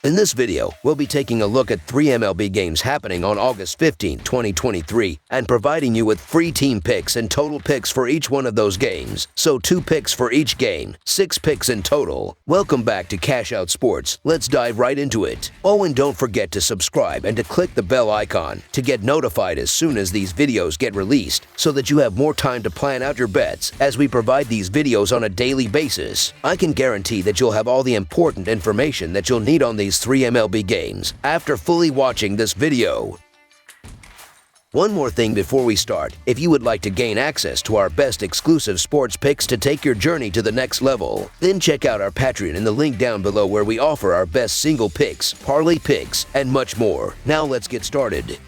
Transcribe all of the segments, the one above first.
In this video, we'll be taking a look at 3 MLB games happening on August 15, 2023, and providing you with free team picks and total picks for each one of those games. So 2 picks for each game, 6 picks in total. Welcome back to Cash Out Sports. Let's dive right into it. Oh, and don't forget to subscribe and to click the bell icon to get notified as soon as these videos get released, so that you have more time to plan out your bets as we provide these videos on a daily basis. I can guarantee that you'll have all the important information that you'll need on these 3 MLB games after fully watching this video. One more thing before we start. If you would like to gain access to our best exclusive sports picks to take your journey to the next level, then check out our Patreon in the link down below, where we offer our best single picks, parlay picks, and much more. Now let's get started.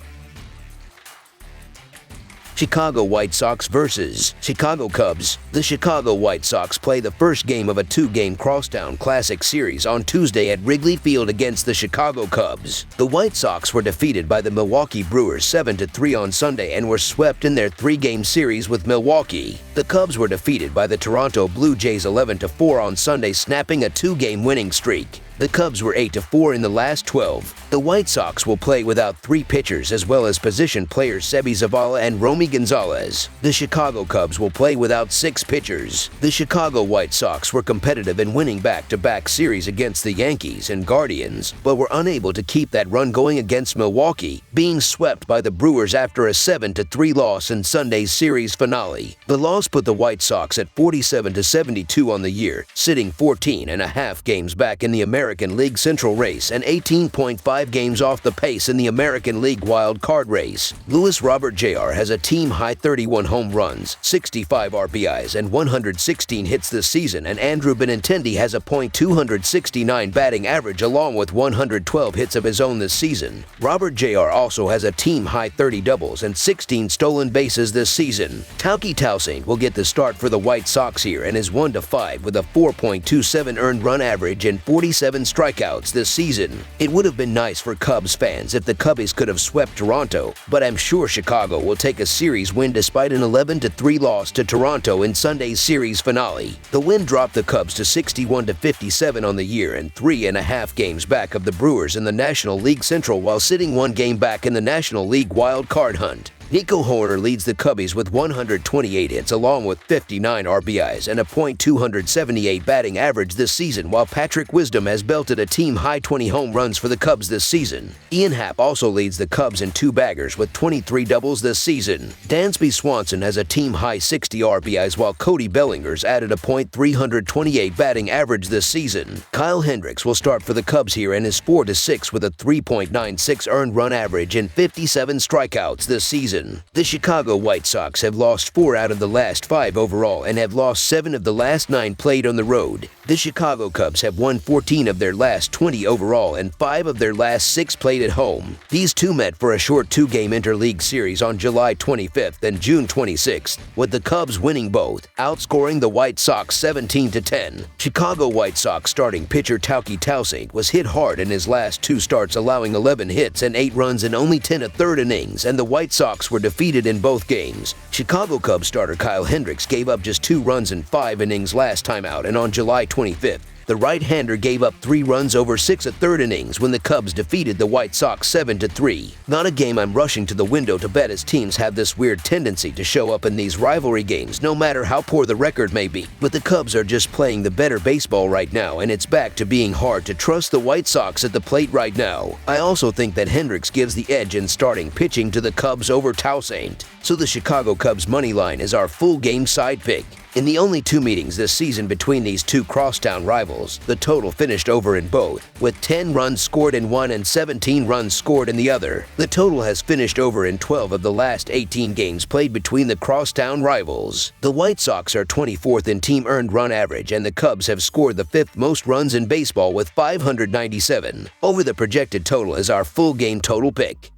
Chicago White Sox versus Chicago Cubs. The Chicago White Sox play the first game of a 2-game Crosstown Classic series on Tuesday at Wrigley Field against the Chicago Cubs. The White Sox were defeated by the Milwaukee Brewers 7-3 on Sunday and were swept in their 3-game series with Milwaukee. The Cubs were defeated by the Toronto Blue Jays 11-4 on Sunday, snapping a 2-game winning streak. The Cubs were 8-4 in the last 12. The White Sox will play without 3 pitchers as well as position players Seby Zavala and Romy Gonzalez. The Chicago Cubs will play without 6 pitchers. The Chicago White Sox were competitive in winning back-to-back series against the Yankees and Guardians, but were unable to keep that run going against Milwaukee, being swept by the Brewers after a 7-3 loss in Sunday's series finale. The loss put the White Sox at 47-72 on the year, sitting 14.5 games back in the American League Central race and 18.5 games off the pace in the American League wild card race. Luis Robert Jr. has a team-high 31 home runs, 65 RBIs, and 116 hits this season, and Andrew Benintendi has a .269 batting average along with 112 hits of his own this season. Robert Jr. also has a team-high 30 doubles and 16 stolen bases this season. Tauki Toussaint will get the start for the White Sox here and is 1-5 with a 4.27 earned run average and 47 strikeouts this season. It would have been nice for Cubs fans if the Cubbies could have swept Toronto, but I'm sure Chicago will take a series win despite an 11-3 loss to Toronto in Sunday's series finale. The win dropped the Cubs to 61-57 on the year and 3.5 games back of the Brewers in the National League Central, while sitting 1 game back in the National League wild card hunt. Nico Hoerner leads the Cubbies with 128 hits along with 59 RBIs and a .278 batting average this season, while Patrick Wisdom has belted a team-high 20 home runs for the Cubs this season. Ian Happ also leads the Cubs in 2 baggers with 23 doubles this season. Dansby Swanson has a team-high 60 RBIs, while Cody Bellinger's added a .328 batting average this season. Kyle Hendricks will start for the Cubs here and is 4-6 with a 3.96 earned run average and 57 strikeouts this season. The Chicago White Sox have lost 4 out of the last 5 overall and have lost 7 of the last 9 played on the road. The Chicago Cubs have won 14 of their last 20 overall and 5 of their last 6 played at home. These two met for a short 2-game interleague series on July 25th and June 26th, with the Cubs winning both, outscoring the White Sox 17-10. Chicago White Sox starting pitcher Tauki Toussaint was hit hard in his last 2 starts, allowing 11 hits and 8 runs in only 10 1/3 innings, and the White Sox were defeated in both games. Chicago Cubs starter Kyle Hendricks gave up just 2 runs in 5 innings last time out, and on July 25th, the right-hander gave up 3 runs over 6 1/3 innings when the Cubs defeated the White Sox 7-3. Not a game I'm rushing to the window to bet, as teams have this weird tendency to show up in these rivalry games no matter how poor the record may be. But the Cubs are just playing the better baseball right now, and it's back to being hard to trust the White Sox at the plate right now. I also think that Hendricks gives the edge in starting pitching to the Cubs over Toussaint. So the Chicago Cubs money line is our full game side pick. In the only 2 meetings this season between these 2 crosstown rivals, the total finished over in both, with 10 runs scored in one and 17 runs scored in the other. The total has finished over in 12 of the last 18 games played between the crosstown rivals. The White Sox are 24th in team earned run average, and the Cubs have scored the 5th most runs in baseball with 597. Over the projected total is our full game total pick.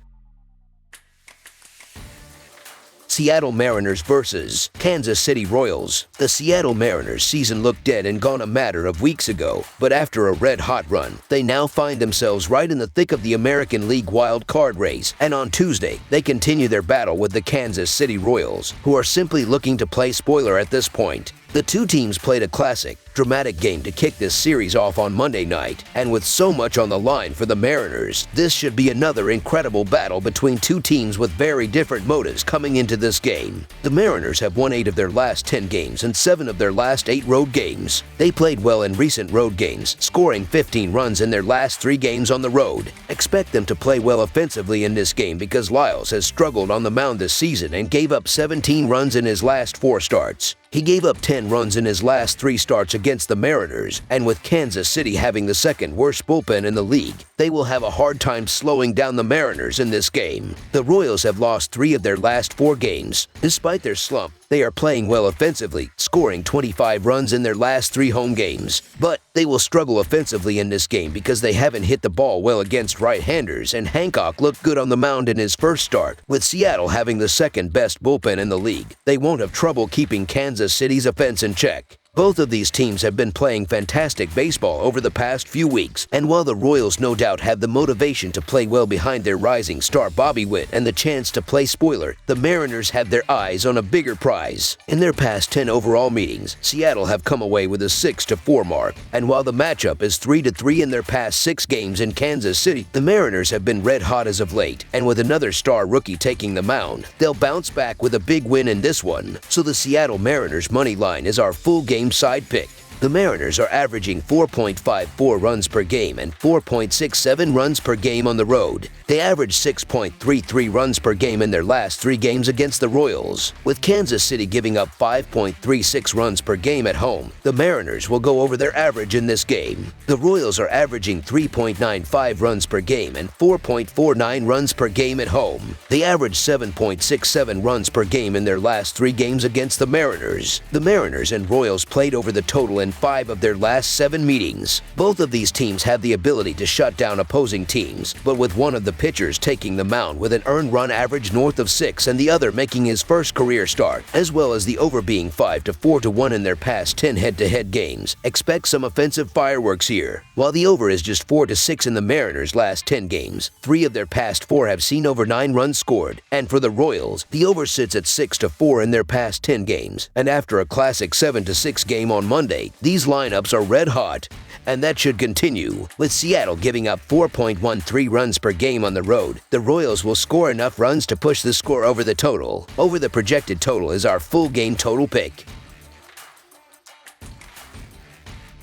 Seattle Mariners versus Kansas City Royals. The Seattle Mariners season looked dead and gone a matter of weeks ago, but after a red-hot run, they now find themselves right in the thick of the American League wild card race, and on Tuesday, they continue their battle with the Kansas City Royals, who are simply looking to play spoiler at this point. The two teams played a classic Dramatic game to kick this series off on Monday night, and with so much on the line for the Mariners, this should be another incredible battle between two teams with very different motives coming into this game. The Mariners have won 8 of their last 10 games and 7 of their last 8 road games. They played well in recent road games, scoring 15 runs in their last 3 games on the road. Expect them to play well offensively in this game because Lyles has struggled on the mound this season and gave up 17 runs in his last 4 starts. He gave up 10 runs in his last 3 starts against the Mariners, and with Kansas City having the second worst bullpen in the league, they will have a hard time slowing down the Mariners in this game. The Royals have lost 3 of their last 4 games. Despite their slump, they are playing well offensively, scoring 25 runs in their last 3 home games. But they will struggle offensively in this game because they haven't hit the ball well against right-handers, and Hancock looked good on the mound in his first start. With Seattle having the second best bullpen in the league, they won't have trouble keeping Kansas City's offense in check. Both of these teams have been playing fantastic baseball over the past few weeks, and while the Royals no doubt have the motivation to play well behind their rising star Bobby Witt and the chance to play spoiler, the Mariners have their eyes on a bigger prize. In their past 10 overall meetings, Seattle have come away with a 6-4 mark, and while the matchup is 3-3 in their past 6 games in Kansas City, the Mariners have been red hot as of late, and with another star rookie taking the mound, they'll bounce back with a big win in this one. So the Seattle Mariners money line is our full game side pick. The Mariners are averaging 4.54 runs per game and 4.67 runs per game on the road. They average 6.33 runs per game in their last 3 games against the Royals. With Kansas City giving up 5.36 runs per game at home, the Mariners will go over their average in this game. The Royals are averaging 3.95 runs per game and 4.49 runs per game at home. They average 7.67 runs per game in their last 3 games against the Mariners. The Mariners and Royals played over the total in 5 of their last 7 meetings. Both of these teams have the ability to shut down opposing teams, but with one of the pitchers taking the mound with an earned run average north of 6 and the other making his first career start, as well as the over being 5-4-1 in their past 10 head-to-head games, expect some offensive fireworks here. While the over is just 4-6 in the Mariners' last 10 games, 3 of their past 4 have seen over 9 runs scored, and for the Royals, the over sits at 6-4 in their past 10 games. And after a classic 7-6 game on Monday, these lineups are red hot, and that should continue. With Seattle giving up 4.13 runs per game on the road, the Royals will score enough runs to push the score over the total. Over the projected total is our full game total pick.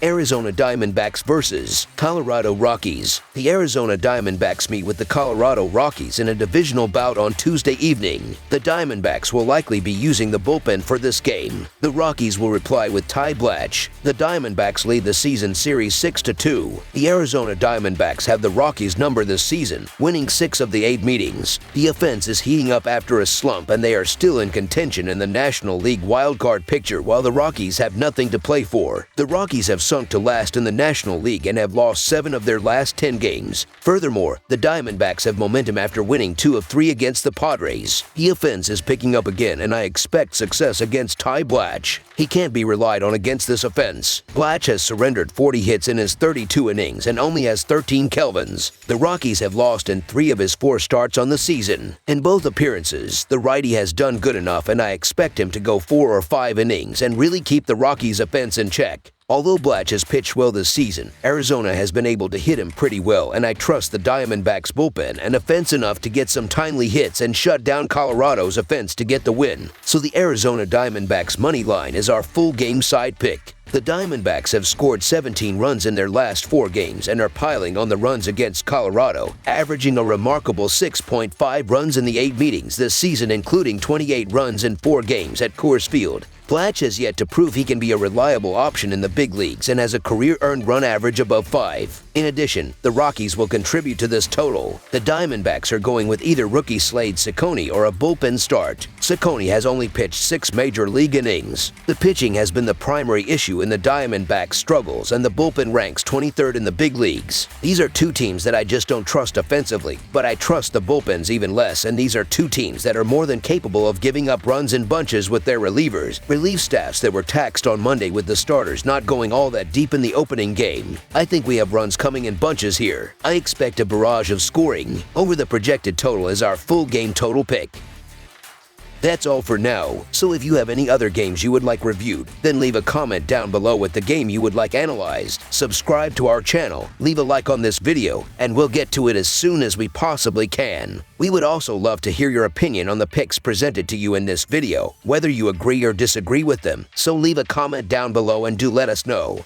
Arizona Diamondbacks versus Colorado Rockies. The Arizona Diamondbacks meet with the Colorado Rockies in a divisional bout on Tuesday evening. The Diamondbacks will likely be using the bullpen for this game. The Rockies will reply with Ty Blatch. The Diamondbacks lead the season series 6-2. The Arizona Diamondbacks have the Rockies number this season, winning 6 of the 8 meetings. The offense is heating up after a slump, and they are still in contention in the National League wildcard picture while the Rockies have nothing to play for. The Rockies have sunk to last in the National League and have lost 7 of their last 10 games. Furthermore, the Diamondbacks have momentum after winning 2 of 3 against the Padres. The offense is picking up again, and I expect success against Ty Blatch. He can't be relied on against this offense. Blatch has surrendered 40 hits in his 32 innings and only has 13 Kelvins. The Rockies have lost in 3 of his 4 starts on the season. In both appearances, the righty has done good enough, and I expect him to go 4 or 5 innings and really keep the Rockies' offense in check. Although Blatch has pitched well this season, Arizona has been able to hit him pretty well, and I trust the Diamondbacks bullpen and offense enough to get some timely hits and shut down Colorado's offense to get the win. So the Arizona Diamondbacks money line is our full game side pick. The Diamondbacks have scored 17 runs in their last 4 games and are piling on the runs against Colorado, averaging a remarkable 6.5 runs in the 8 meetings this season, including 28 runs in 4 games at Coors Field. Blatch has yet to prove he can be a reliable option in the big leagues and has a career earned run average above 5. In addition, the Rockies will contribute to this total. The Diamondbacks are going with either rookie Slade Cecconi or a bullpen start. Cecconi has only pitched 6 major league innings. The pitching has been the primary issue in the Diamondbacks' struggles, and the bullpen ranks 23rd in the big leagues. These are 2 teams that I just don't trust offensively, but I trust the bullpens even less, and these are 2 teams that are more than capable of giving up runs in bunches with their relievers. Relief staffs that were taxed on Monday with the starters not going all that deep in the opening game. I think we have runs coming in bunches here. I expect a barrage of scoring. Over the projected total is our full game total pick. That's all for now, so if you have any other games you would like reviewed, then leave a comment down below with the game you would like analyzed. Subscribe to our channel, leave a like on this video, and we'll get to it as soon as we possibly can. We would also love to hear your opinion on the picks presented to you in this video, whether you agree or disagree with them, so leave a comment down below and do let us know.